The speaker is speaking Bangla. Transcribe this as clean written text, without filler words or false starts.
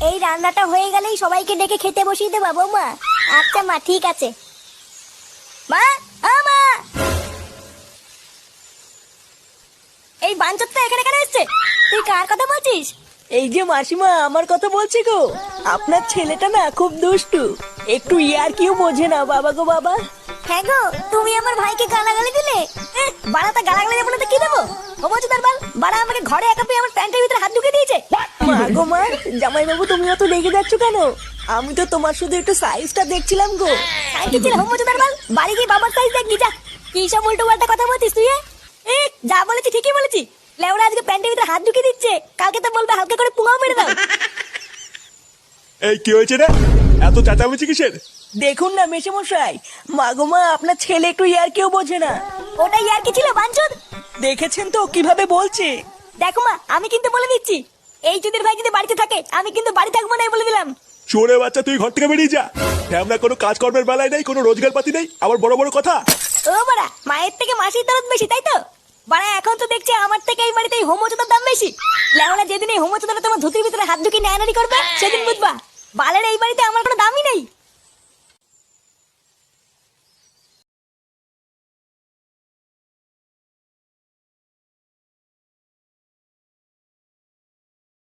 এই রান্নাটা হয়ে গেলেই সবাইকে ডেকে খেতে বসিয়ে দেবা বৌমা। আচ্ছা মা, ঠিক আছে। মা, ও মা, এই বাঞ্চতটা এখানে কেন এসছে? তুই কার কথা বলছিস? এই যে মাসিমা, আমার কথা বলছি গো। আপনার ছেলেটা না খুব দুষ্টু, একটু ইয়ার কিউ বোঝে না বাবা গো বাবা। হ্যাঁ গো, তুমি আমার ভাইকে গালাগালি দিলে। বাড়াটা গালাগালি দেবো না তো কি দেবো? হোমচুদার বাল, বাড়া আমাকে ঘরে একা পেয়ে আমার প্যান্টের ভিতরে হাত ঢুকে দিয়েছে। মা গো মা, জামাই বাবু তুমি অত রেগে যাচ্ছ কেন? আমি তো তোমার শুধু একটু সাইজটা দেখছিলাম গো। সাইকেল ছিল হোমচুদার বাল, বাড়ি গিয়ে বাবার সাইজ দেখবি যা। কি সব উল্টো পাল্টা কথা বলছিস তুই? যা বলেছি ঠিকই বলেছি। লেওরা আজকে প্যান্টের ভিতরে হাত ঢুকে দিচ্ছে, কালকে তো বলবে হালকা করে পুঙাও মেরে দাও। এই কি হয়েছে রে? এত চেঁচামেচি কিসের? দেখুন না মেশামশাই, মা গো মা, আপনার ছেলে একটু ইয়ার কিউ বোঝে না। ওটাই আর কি ছিল বাঞ্চুদ? দেখেছেন তো কিভাবে বলছে। দেখো মা, আমি কিন্তু বলে দিচ্ছি, এই চুদির ভাই যদি বাড়িতে থাকে আমি কিন্তু বাড়ি থাকবো না, বলে দিলাম। চোরে বাচ্চা, তুই ঘর থেকে বেরিয়ে যা। আমরা কোনো কাজকর্মের বেলায় নেই, কোনো রোজগার পাতি নেই, আবার বড় বড় কথা। ও বাড়া, মায়ের থেকে মাসির দরদ বেশি, তাই তো? বাড়া এখন তো দেখছি আমার থেকে এই বাড়িতে এই হোমচুদার দাম বেশি। লেওলা যেদিন এই হোমচুদাটা তোমার ধুতির ভিতরে হাত ঢুকিয়ে নেয়ানারি করবে সেদিন বুঝবা বালের এই বাড়িতে আমার কোনো দামই নেই।